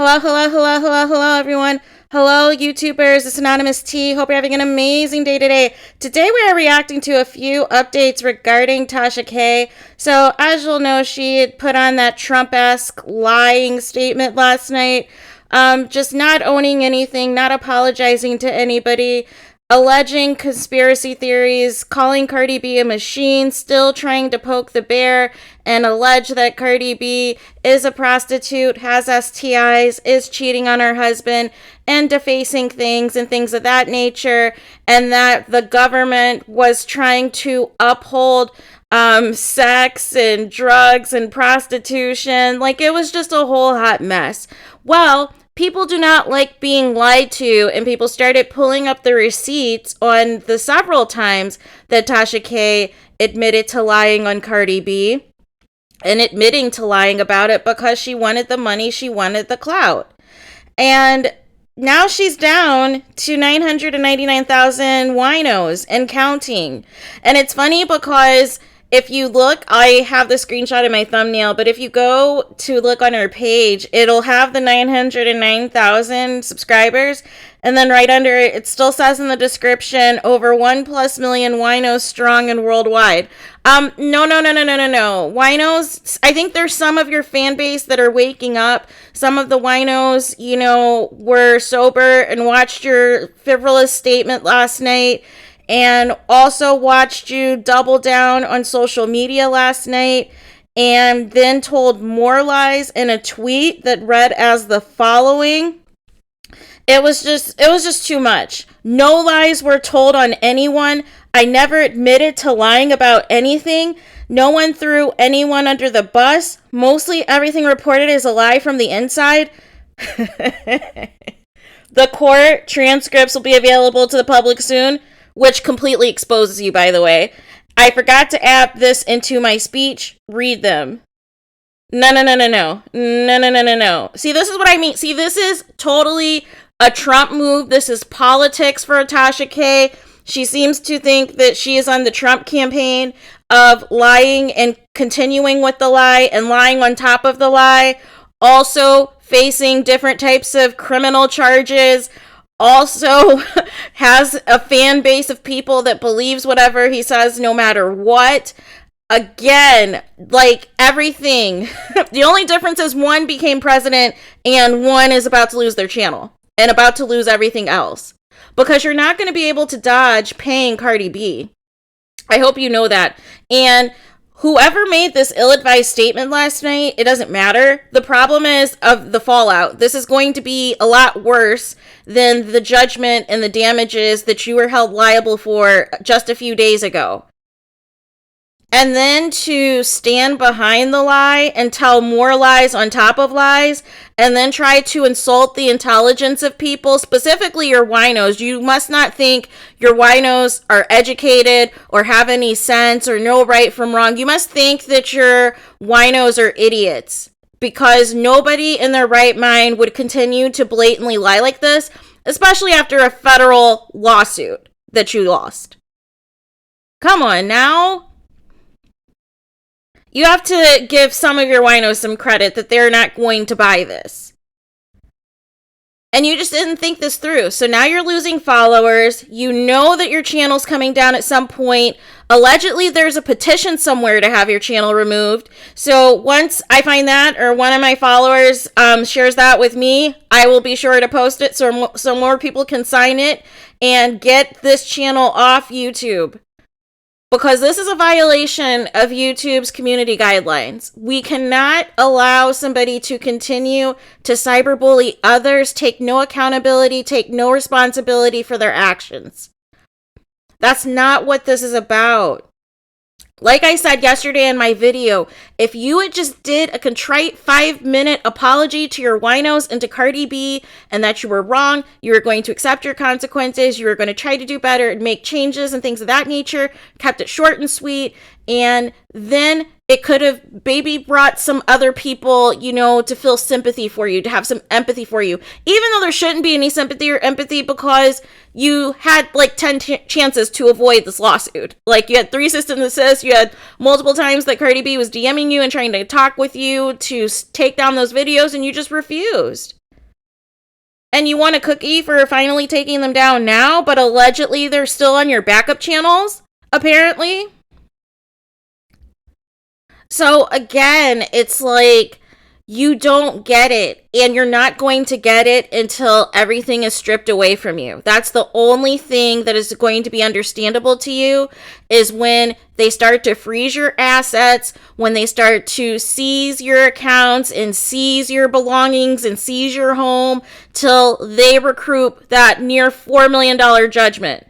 Hello, everyone. Hello, YouTubers. It's Anonymous T. Hope you're having an amazing day today. Today, we are reacting to a few updates regarding Tasha K. So, as you'll know, she had put on that Trump-esque lying statement last night. Just not owning anything, not apologizing to anybody, alleging conspiracy theories, calling Cardi B a machine, still trying to poke the bear and allege that Cardi B is a prostitute, has STIs, is cheating on her husband, and defacing things and things of that nature, and that the government was trying to uphold sex and drugs and prostitution. Like, it was just a whole hot mess. Well, people do not like being lied to, and people started pulling up the receipts on the several times that Tasha K admitted to lying on Cardi B and admitting to lying about it because she wanted the money, she wanted the clout. And now she's down to 999,000 winos and counting. And it's funny because if you look, I have the screenshot in my thumbnail, but if you go to look on her page, it'll have the 909,000 subscribers. And then right under it, it still says in the description, over 1+ million winos strong and worldwide. No. Winos, I think there's some of your fan base that are waking up. Some of the winos, were sober and watched your frivolous statement last night, and also watched you double down on social media last night, and then told more lies in a tweet that read as the following. It was just too much. No lies were told on anyone. I never admitted to lying about anything. No one threw anyone under the bus. Mostly everything reported is a lie from the inside. The court transcripts will be available to the public soon, which completely exposes you, by the way. I forgot to add this into my speech. Read them. No. See, this is what I mean. See, this is totally a Trump move. This is politics for Tasha K. She seems to think that she is on the Trump campaign of lying and continuing with the lie and lying on top of the lie. Also facing different types of criminal charges. Also has a fan base of people that believes whatever he says no matter what. Again, like everything. The only difference is one became president and one is about to lose their channel and about to lose everything else. Because you're not going to be able to dodge paying Cardi B. I hope you know that. And whoever made this ill-advised statement last night, it doesn't matter. The problem is of the fallout. This is going to be a lot worse than the judgment and the damages that you were held liable for just a few days ago. And then to stand behind the lie and tell more lies on top of lies, and then try to insult the intelligence of people, specifically your winos. You must not think your winos are educated or have any sense or know right from wrong. You must think that your winos are idiots, because nobody in their right mind would continue to blatantly lie like this, especially after a federal lawsuit that you lost. Come on now. You have to give some of your winos some credit that they're not going to buy this. And you just didn't think this through. So now you're losing followers. You know that your channel's coming down at some point. Allegedly, there's a petition somewhere to have your channel removed. So once I find that, or one of my followers shares that with me, I will be sure to post it so more people can sign it and get this channel off YouTube. Because this is a violation of YouTube's community guidelines. We cannot allow somebody to continue to cyberbully others, take no accountability, take no responsibility for their actions. That's not what this is about. Like I said yesterday in my video, if you had just did a contrite 5-minute apology to your winos and to Cardi B, and that you were wrong, you were going to accept your consequences, you were going to try to do better and make changes and things of that nature, kept it short and sweet, and then it could have maybe brought some other people, to feel sympathy for you, to have some empathy for you. Even though there shouldn't be any sympathy or empathy, because you had like 10 chances to avoid this lawsuit. Like, you had 3 cease and desist, you had multiple times that Cardi B was DMing you and trying to talk with you to take down those videos, and you just refused. And you want a cookie for finally taking them down now, but allegedly they're still on your backup channels, apparently. So again, it's like, you don't get it, and you're not going to get it until everything is stripped away from you. That's the only thing that is going to be understandable to you, is when they start to freeze your assets, when they start to seize your accounts and seize your belongings and seize your home, till they recoup that near $4 million judgment.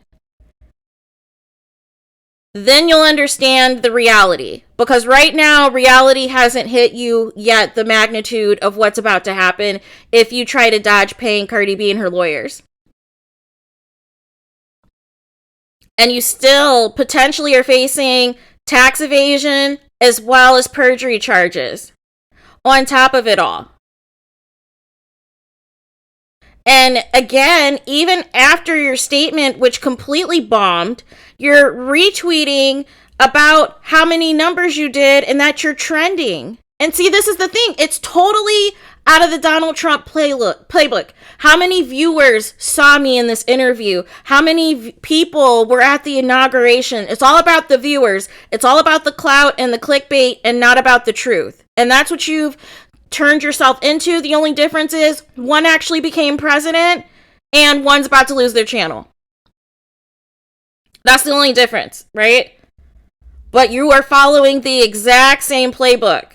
Then you'll understand the reality. Because right now, reality hasn't hit you yet, the magnitude of what's about to happen if you try to dodge paying Cardi B and her lawyers. And you still potentially are facing tax evasion as well as perjury charges on top of it all. And again, even after your statement, which completely bombed, you're retweeting about how many numbers you did and that you're trending. And see, this is the thing. It's totally out of the Donald Trump playbook. How many viewers saw me in this interview? How many people were at the inauguration? It's all about the viewers. It's all about the clout and the clickbait and not about the truth. And that's what you've turned yourself into. The only difference is one actually became president and one's about to lose their channel. That's the only difference, right? But you are following the exact same playbook.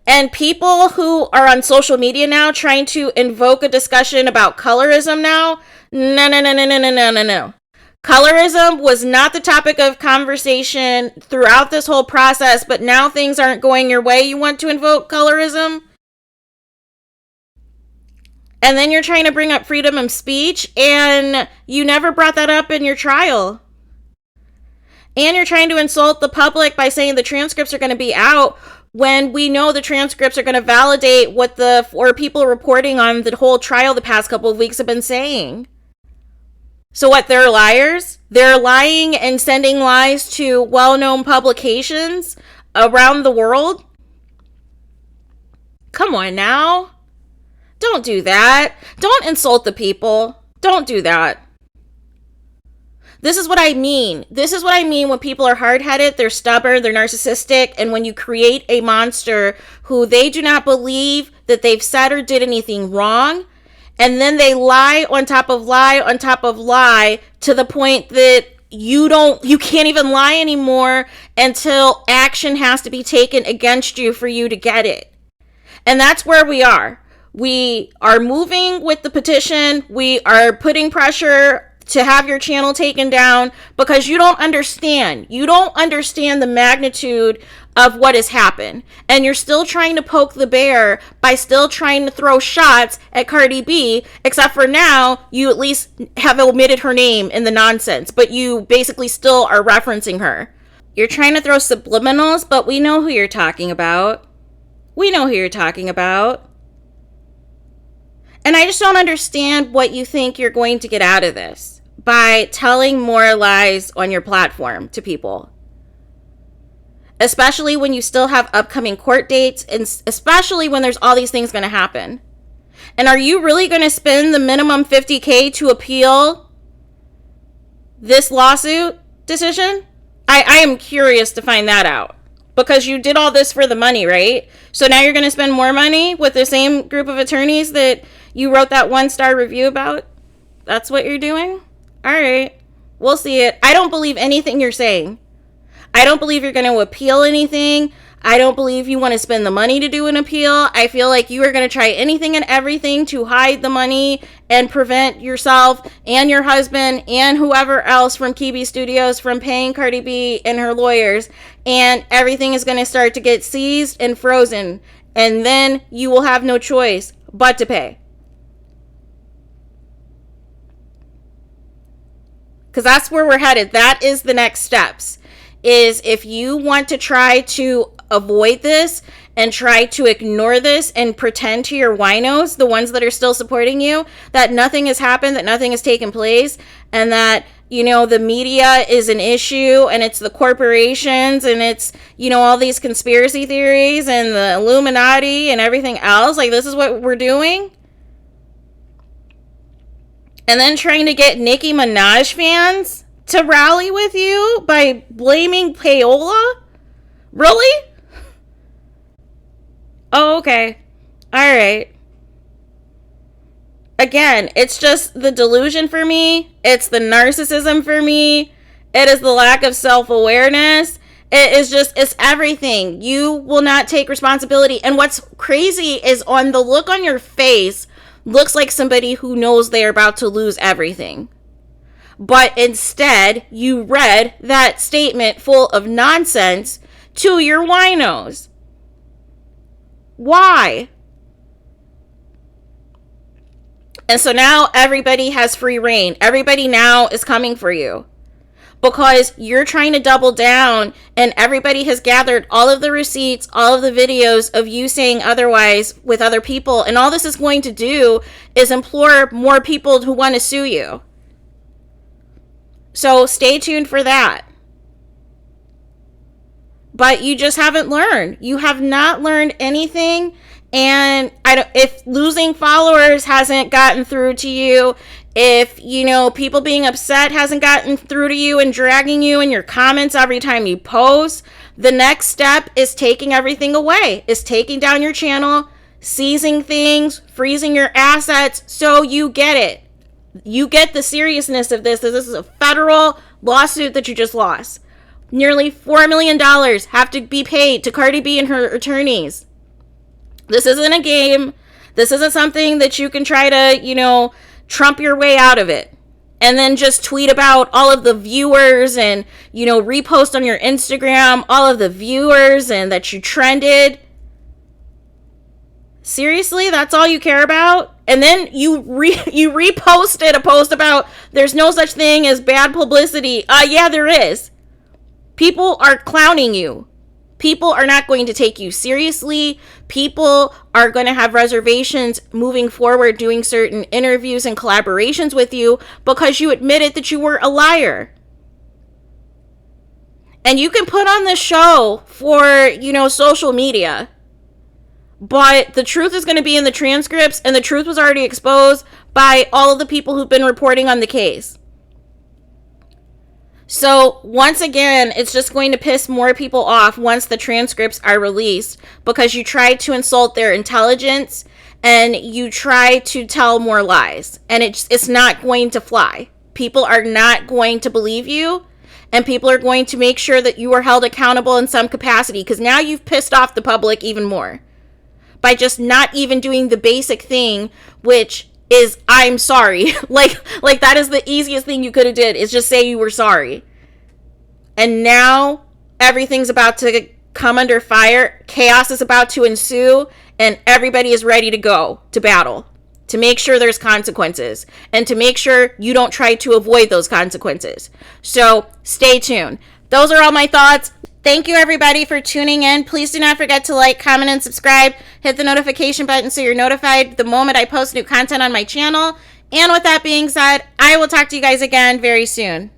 And people who are on social media now trying to invoke a discussion about colorism now, no. Colorism was not the topic of conversation throughout this whole process, but now things aren't going your way. You want to invoke colorism? And then you're trying to bring up freedom of speech, and you never brought that up in your trial. And you're trying to insult the public by saying the transcripts are going to be out when we know the transcripts are going to validate what the 4 people reporting on the whole trial the past couple of weeks have been saying. So what, they're liars? They're lying and sending lies to well-known publications around the world? Come on now. Don't do that. Don't insult the people. Don't do that. This is what I mean. This is what I mean when people are hard-headed, they're stubborn, they're narcissistic, and when you create a monster who they do not believe that they've said or did anything wrong, and then they lie on top of lie on top of lie to the point that you can't even lie anymore until action has to be taken against you for you to get it. And that's where we are. We are moving with the petition. We are putting pressure to have your channel taken down because you don't understand. You don't understand the magnitude of what has happened. And you're still trying to poke the bear by still trying to throw shots at Cardi B, except for now you at least have omitted her name in the nonsense, but you basically still are referencing her. You're trying to throw subliminals, but we know who you're talking about. We know who you're talking about. And I just don't understand what you think you're going to get out of this by telling more lies on your platform to people. Especially when you still have upcoming court dates, and especially when there's all these things going to happen. And are you really going to spend the minimum $50,000 to appeal this lawsuit decision? I am curious to find that out. Because you did all this for the money, right? So now you're going to spend more money with the same group of attorneys that you wrote that 1-star review about? That's what you're doing? All right. We'll see it. I don't believe anything you're saying. I don't believe you're going to appeal anything. I don't believe you want to spend the money to do an appeal. I feel like you are going to try anything and everything to hide the money and prevent yourself and your husband and whoever else from Kibi Studios from paying Cardi B and her lawyers. And everything is going to start to get seized and frozen. And then you will have no choice but to pay. Because that's where we're headed. That is the next steps. Is if you want to try to avoid this and try to ignore this and pretend to your winos, the ones that are still supporting you, that nothing has happened, that nothing has taken place, and that, you know, the media is an issue and it's the corporations and it's, you know, all these conspiracy theories and the Illuminati and everything else, like this is what we're doing. And then trying to get Nicki Minaj fans to rally with you by blaming payola? Really? Oh, okay. All right. Again, it's just the delusion for me. It's the narcissism for me. It is the lack of self-awareness. It is just, it's everything. You will not take responsibility. And what's crazy is on the look on your face, looks like somebody who knows they're about to lose everything. But instead, you read that statement full of nonsense to your winos. Why? And so now everybody has free reign. Everybody now is coming for you because you're trying to double down, and everybody has gathered all of the receipts, all of the videos of you saying otherwise with other people. And all this is going to do is implore more people who want to sue you. So stay tuned for that. But you just haven't learned. You have not learned anything. And if losing followers hasn't gotten through to you, if, people being upset hasn't gotten through to you and dragging you in your comments every time you post, the next step is taking everything away, is taking down your channel, seizing things, freezing your assets, so you get it. You get the seriousness of this. This is a federal lawsuit that you just lost. Nearly $4 million have to be paid to Cardi B and her attorneys. This isn't a game. This isn't something that you can try to, trump your way out of it. And then just tweet about all of the viewers and, repost on your Instagram all of the viewers and that you trended. Seriously, that's all you care about? And then you reposted a post about there's no such thing as bad publicity. Yeah, there is. People are clowning you. People are not going to take you seriously. People are going to have reservations moving forward doing certain interviews and collaborations with you because you admitted that you were a liar. And you can put on the show for, social media. But the truth is going to be in the transcripts, and the truth was already exposed by all of the people who've been reporting on the case. So once again, it's just going to piss more people off once the transcripts are released because you tried to insult their intelligence and you try to tell more lies, and it's not going to fly. People are not going to believe you, and people are going to make sure that you are held accountable in some capacity because now you've pissed off the public even more by just not even doing the basic thing, which is I'm sorry. like that is the easiest thing you could have did, is just say you were sorry. And now everything's about to come under fire. Chaos is about to ensue, and everybody is ready to go to battle to make sure there's consequences and to make sure you don't try to avoid those consequences. So stay tuned. Those are all my thoughts. Thank you, everybody, for tuning in. Please do not forget to like, comment, and subscribe. Hit the notification button so you're notified the moment I post new content on my channel. And with that being said, I will talk to you guys again very soon.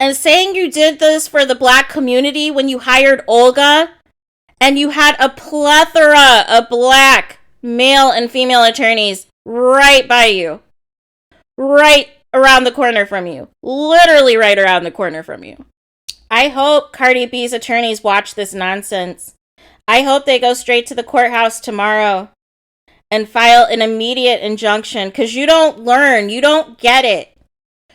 And saying you did this for the black community when you hired Olga and you had a plethora of black male and female attorneys right by you, right around the corner from you, literally right around the corner from you. I hope Cardi B's attorneys watch this nonsense. I hope they go straight to the courthouse tomorrow and file an immediate injunction because you don't learn. You don't get it.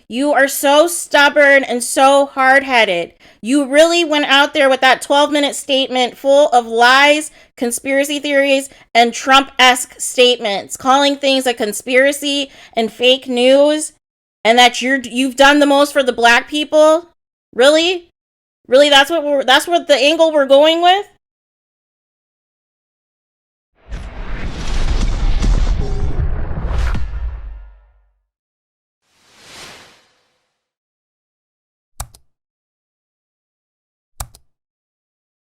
You are so stubborn and so hard-headed. You really went out there with that 12-minute statement full of lies, conspiracy theories, and Trump-esque statements, calling things a conspiracy and fake news, and that you've done the most for the black people. Really? Really, that's what the angle we're going with?